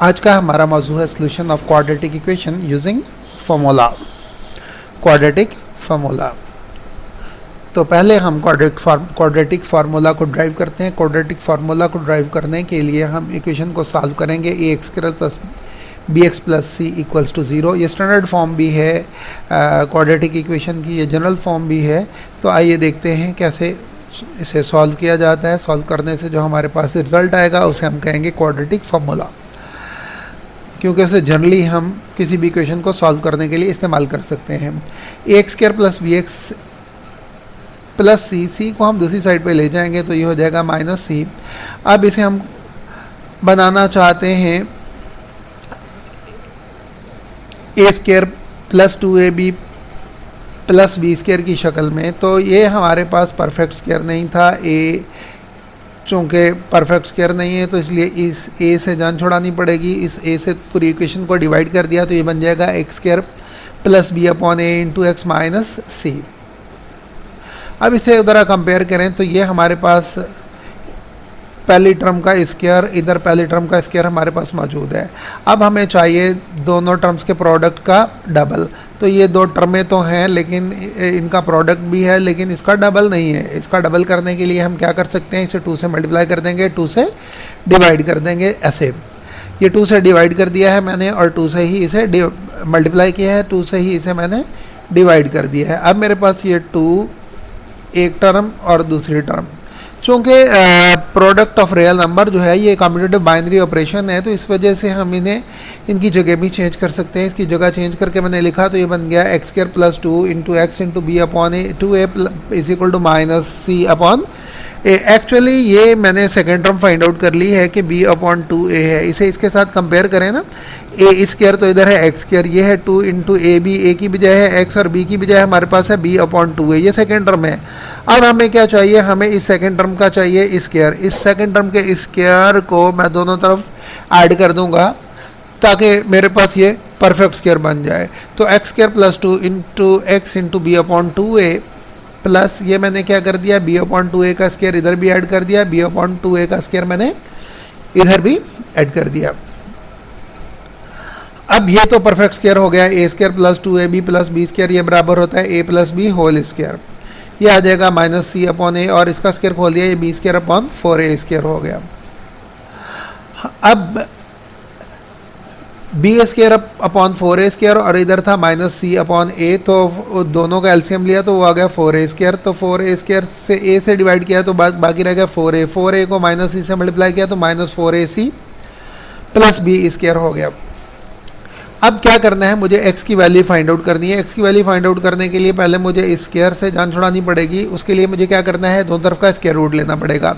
आज का हमारा मौजू है solution of quadratic equation using formula. Quadratic formula. तो पहले हम क्वाड्रेटिक फार्मूला को ड्राइव करते हैं। क्वाड्रेटिक फार्मूला को ड्राइव करने के लिए हम इक्वेशन को सॉल्व करेंगे। A x square plus b x plus c equals to zero. ये स्टैंडर्ड फॉर्म भी है क्वाड्रेटिक इक्वेशन की, ये जनरल फॉर्म भी है। तो आइए देखते हैं कैसे इसे सॉल्व किया जाता है। सॉल्व करने से जो हमारे पास रिजल्ट आएगा उसे हम कहेंगे क्वाड्रेटिक फार्मूला, क्योंकि उसे जनरली हम किसी भी इक्वेशन को सॉल्व करने के लिए इस्तेमाल कर सकते हैं। A x square plus b x plus c, c को हम दूसरी साइड पे ले जाएंगे तो ये हो जाएगा माइनस सी। अब इसे हम बनाना चाहते हैं a square plus 2ab plus b square की शक्ल में। तो ये हमारे पास परफेक्ट स्क्वायर नहीं था। ए चूँकि परफेक्ट स्क्वायर नहीं है तो इसलिए इस ए से जान छुड़ानी पड़ेगी। इस ए से पूरी इक्वेशन को डिवाइड कर दिया तो ये बन जाएगा x square plus b upon a into x minus c. अब इसे ज़रा कंपेयर करें तो ये हमारे पास पहली टर्म का स्क्वायर, इधर पहली टर्म का स्क्वायर हमारे पास मौजूद है। अब हमें चाहिए दोनों टर्म्स के प्रोडक्ट का डबल। तो ये दो टर्में तो हैं लेकिन इनका प्रोडक्ट भी है, लेकिन इसका डबल नहीं है। इसका डबल करने के लिए हम क्या कर सकते हैं, इसे 2 से मल्टीप्लाई कर देंगे, 2 से डिवाइड कर देंगे। ऐसे ये 2 से डिवाइड कर दिया है मैंने और 2 से ही इसे मल्टीप्लाई किया है, 2 से ही इसे मैंने डिवाइड कर दिया है। अब मेरे पास ये 2 एक टर्म और दूसरी टर्म, चूँकि प्रोडक्ट ऑफ रियल नंबर जो है ये कम्यूटेटिव बाइनरी ऑपरेशन है तो इस वजह से हम इनकी जगह भी चेंज कर सकते हैं। इसकी जगह चेंज करके मैंने लिखा तो ये बन गया x square plus 2 into x into b upon a 2a is equal to minus c upon a. Actually ये मैंने सेकेंड टर्म फाइंड आउट कर ली है कि b अपॉन 2a है। इसे इसके साथ कंपेयर करें ना, ए स्क्वायर तो इधर है एक्स स्क्वायर, ये है 2 इंटू ए बी, ए की बजाय है एक्स और बी की बजाय हमारे पास है b अपॉन 2a। ये सेकेंड टर्म है। अब हमें क्या चाहिए, हमें इस सेकेंड टर्म का चाहिए स्क्वायर। इस सेकेंड टर्म के स्क्वायर को मैं दोनों तरफ ऐड कर दूंगा ताकि मेरे पास ये परफेक्ट स्क्वायर बन जाए। तो x square plus 2 into x into b upon 2a plus ये मैंने क्या कर दिया, b अपॉन 2a का स्क्वायर इधर भी ऐड कर दिया, b अपॉन 2a का स्क्वायर मैंने इधर भी ऐड कर दिया। अब ये तो परफेक्ट स्क्वायर हो गया। A square plus 2ab plus b square ये बराबर होता है a plus b whole square. ये आ जाएगा माइनस सी अपॉन ए और इसका स्क्वायर खोल दिया, ये B square upon 4a square हो गया। अब B square upon 4a square और इधर था माइनस सी अपॉन ए, तो दोनों का एलसीएम लिया तो वो आ गया 4a स्क्वायर। तो 4a स्क्वायर से a से डिवाइड किया तो बाकी रह गया 4a। 4a को माइनस सी से मल्टीप्लाई किया तो minus 4ac plus b square हो गया। अब क्या करना है, मुझे x की वैल्यू फाइंड आउट करनी है। x की वैल्यू फाइंड आउट करने के लिए पहले मुझे इस स्क्वायर से जान छुड़ानी पड़ेगी। उसके लिए मुझे क्या करना है, दोनों तरफ का स्क्वायर रूट लेना पड़ेगा।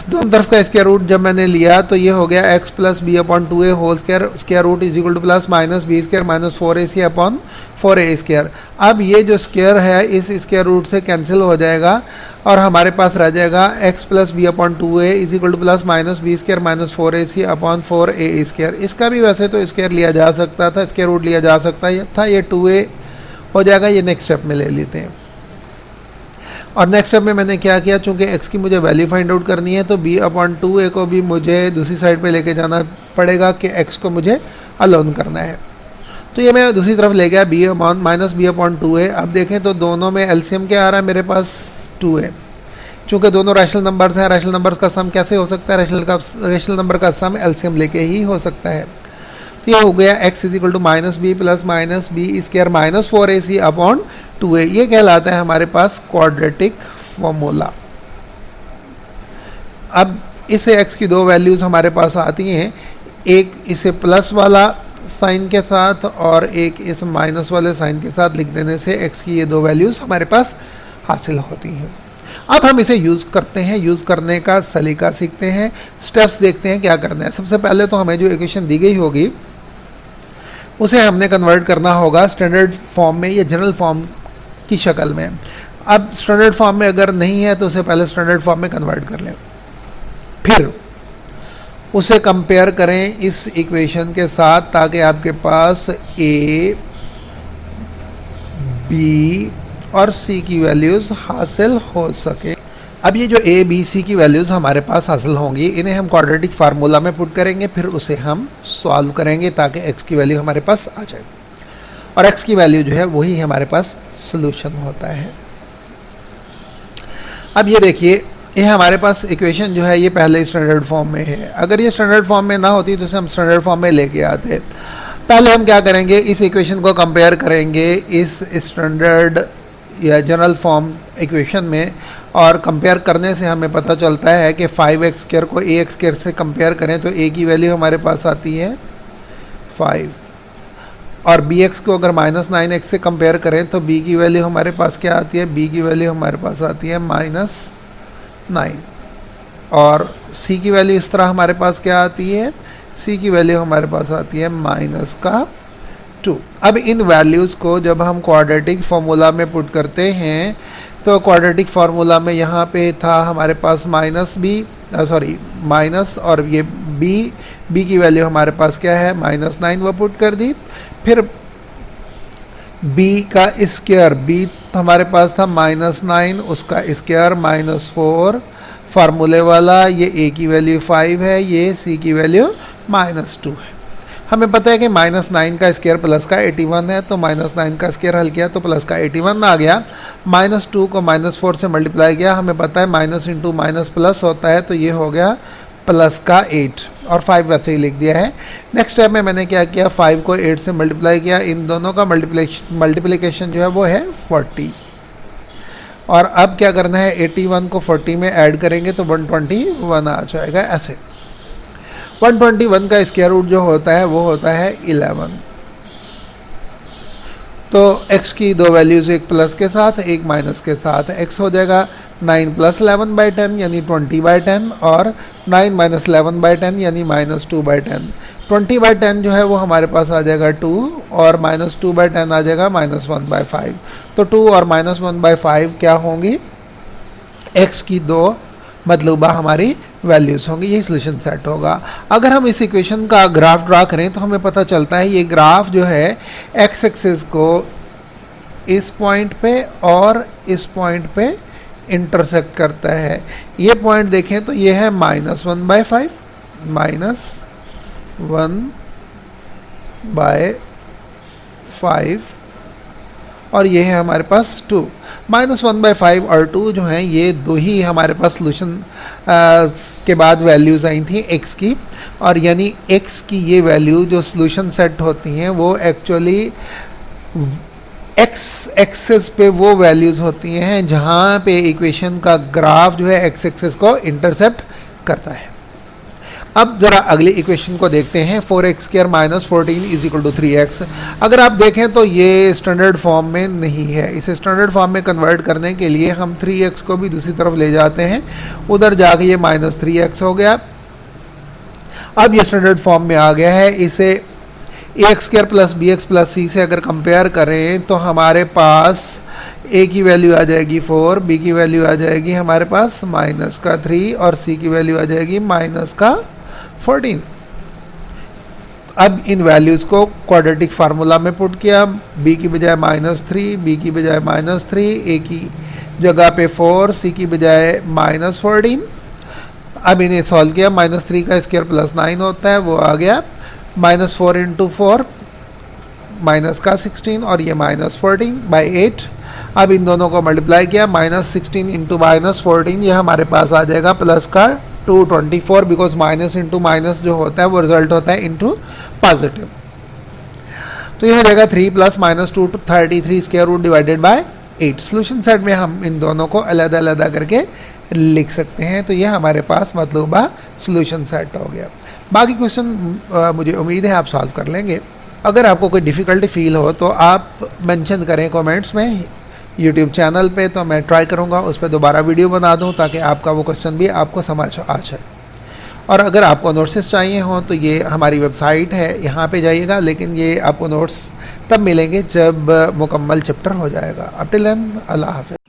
दोनों तरफ का स्क्वायर रूट जब मैंने लिया तो ये हो गया x plus b upon 2a whole square, square root is equal to plus minus b square minus 4ac upon 4a square. अब ये जो स्क्वायर है इस स्क्वायर रूट से कैंसिल हो जाएगा और हमारे पास रह जाएगा x plus b upon 2a is equal to plus minus b square minus 4ac upon 4a square. इसका भी वैसे तो स्क्वायर लिया जा सकता था, स्क्वायर रूट लिया जा सकता था, ये 2a हो जाएगा। ये नेक्स्ट स्टेप में ले लेते हैं। और नेक्स्ट स्टेप में मैंने क्या किया, चूँकि x की मुझे वैल्यू फाइंड आउट करनी है तो b अपॉन 2a को भी मुझे दूसरी साइड पे लेके जाना पड़ेगा कि x को मुझे अलोन करना है। तो ये मैं दूसरी तरफ ले गया b upon minus b upon 2a। अब देखें तो दोनों में एलसीएम क्या आ रहा है, मेरे पास 2 है। चूँकि दोनों रैशनल नंबर्स हैं, रैशनल नंबर्स का सम कैसे हो सकता है, रैशनल नंबर का सम एलसीएम लेके ही हो सकता है। तो ये हो गया x is equal to minus b plus minus b square minus 4ac upon 2a। ये कहलाता है हमारे पास क्वाड्रेटिक फॉर्मूला। अब इसे x की दो वैल्यूज हमारे पास आती हैं, एक इसे प्लस वाला साइन के साथ और एक इस माइनस वाले साइन के साथ लिख देने से x की ये दो वैल्यूज हमारे पास हासिल होती हैं। अब हम इसे यूज़ करते हैं, यूज़ करने का सलीका सीखते हैं, स्टेप्स देखते हैं क्या करना है। सबसे पहले तो हमें जो इक्वेशन दी गई होगी उसे हमने कन्वर्ट करना होगा स्टैंडर्ड फॉर्म में या जनरल फॉर्म की शक्ल में। अब स्टैंडर्ड फॉर्म में अगर नहीं है तो उसे पहले स्टैंडर्ड फॉर्म में कन्वर्ट कर लें, फिर उसे कंपेयर करें इस इक्वेशन के साथ ताकि आपके पास a, b और c की वैल्यूज़ हासिल हो सके। अब ये जो ए बी सी की वैल्यूज़ हमारे पास हासिल होंगी, इन्हें हम क्वाड्रेटिक फार्मूला में पुट करेंगे, फिर उसे हम सॉल्व करेंगे ताकि एक्स की वैल्यू हमारे पास आ जाए, और एक्स की वैल्यू जो है वही हमारे पास सोल्यूशन होता है। अब ये देखिए, ये हमारे पास इक्वेशन जो है ये पहले स्टैंडर्ड फॉर्म में है। अगर ये स्टैंडर्ड फॉर्म में ना होती तो इसे हम स्टैंडर्ड फॉर्म में लेके आते। पहले हम क्या करेंगे, इस इक्वेशन को कंपेयर करेंगे इस स्टैंडर्ड या जनरल फॉर्म इक्वेशन में, और कंपेयर करने से हमें पता चलता है कि 5x² को ax² से कंपेयर करें तो a की वैल्यू हमारे पास आती है 5, और bx को अगर -9x से कंपेयर करें तो b की वैल्यू हमारे पास क्या आती है, b की वैल्यू हमारे पास आती है -9, और c की वैल्यू इस तरह हमारे पास क्या आती है, c की वैल्यू हमारे पास आती है -2। अब इन वैल्यूज़ को जब हम क्वाड्रेटिक फार्मूला में पुट करते हैं तो क्वाड्रेटिक फार्मूला में यहाँ पे था हमारे पास माइनस, और ये b की वैल्यू हमारे पास क्या है -9, वो पुट कर दी। फिर b का स्क्वायर, b हमारे पास था -9, उसका स्क्वायर -4 फार्मूले वाला, ये a की वैल्यू 5 है, ये c की वैल्यू -2 है। हमें पता है कि -9 का स्क्वायर प्लस का 81 है, तो -9 का स्क्वायर हल किया तो प्लस का 81 आ गया, -2 को -4 से मल्टीप्लाई किया, हमें पता है माइनस इंटू माइनस प्लस होता है, तो ये हो गया प्लस का 8, और 5 वैसे ही लिख दिया है। नेक्स्ट स्टेप में मैंने क्या किया, 5 को 8 से मल्टीप्लाई किया, इन दोनों का मल्टीप्लिकेशन जो है वो है 40, और अब क्या करना है, 81 को 40 में ऐड करेंगे तो 121 आ जाएगा। ऐसे 121 का स्क्वायर रूट जो होता है वो होता है 11। तो x की दो वैल्यूज, एक प्लस के साथ एक माइनस के साथ, x हो जाएगा 9 + 11/10 यानी 20/10, और 9 - 11/10 यानी -2/10। 20/10 जो है वो हमारे पास आ जाएगा 2, और -2/10 आ जाएगा -1/5। तो 2 और -1/5 क्या होंगी, x की दो मतलूबा हमारी वैल्यूज़ होंगी, यही सोल्यूशन सेट होगा। अगर हम इस इक्वेशन का ग्राफ ड्रा करें तो हमें पता चलता है ये ग्राफ जो है एक्स एक्सिस को इस पॉइंट पे और इस पॉइंट पे इंटरसेक्ट करता है। ये पॉइंट देखें तो ये है -1/5, -1/5, और ये है हमारे पास 2। -1/5 और 2 जो हैं ये दो ही हमारे पास सोल्यूशन के बाद वैल्यूज़ आई थी x की, और यानी x की ये वैल्यू जो सोल्यूशन सेट होती हैं वो एक्चुअली x एक्सिस पे वो वैल्यूज़ होती हैं जहाँ पे इक्वेशन का ग्राफ जो है x एक्सिस को इंटरसेप्ट करता है। अब ज़रा अगली इक्वेशन को देखते हैं, 4x² - 14 = 3x। अगर आप देखें तो ये स्टैंडर्ड फॉर्म में नहीं है, इसे स्टैंडर्ड फॉर्म में कन्वर्ट करने के लिए हम 3x को भी दूसरी तरफ ले जाते हैं, उधर जाके ये -3x हो गया। अब ये स्टैंडर्ड फॉर्म में आ गया है, इसे ax² + bx + c से अगर कंपेयर करें तो हमारे पास a की वैल्यू आ जाएगी 4, b की वैल्यू आ जाएगी हमारे पास -3, और c की वैल्यू आ जाएगी -14। अब इन वैल्यूज़ को क्वाड्रेटिक फार्मूला में पुट किया, b की बजाय -3, b की बजाय -3, a की जगह पे 4, c की बजाय -14। अब इन्हें सॉल्व किया, -3 का स्क्वायर +9 होता है, वो आ गया -4 × 4 -16, और ये -14/8। अब इन दोनों को मल्टीप्लाई किया, -16 × -14, ये हमारे पास आ जाएगा प्लस का 224, बिकॉज माइनस इंटू माइनस जो होता है वो रिजल्ट होता है इंटू पॉजिटिव। तो ये हो जाएगा 3 + -2 33 square root divided by 8। Solution set में हम इन दोनों को अलग अलग करके लिख सकते हैं। तो ये हमारे पास मतलूबा सोल्यूशन सेट हो गया। बाकी क्वेश्चन मुझे उम्मीद है आप सॉल्व कर लेंगे। अगर आपको कोई डिफ़िकल्टी फील हो तो आप मेंशन करें कमेंट्स में यूट्यूब चैनल पे, तो मैं ट्राई करूँगा उस पर दोबारा वीडियो बना दूँ ताकि आपका वो क्वेश्चन भी आपको समझ आ जाए। और अगर आपको नोट्स चाहिए हों तो ये हमारी वेबसाइट है, यहाँ पे जाइएगा, लेकिन ये आपको नोट्स तब मिलेंगे जब मुकम्मल चैप्टर हो जाएगा। अब टिल देन अल्लाह हाफ़िज़।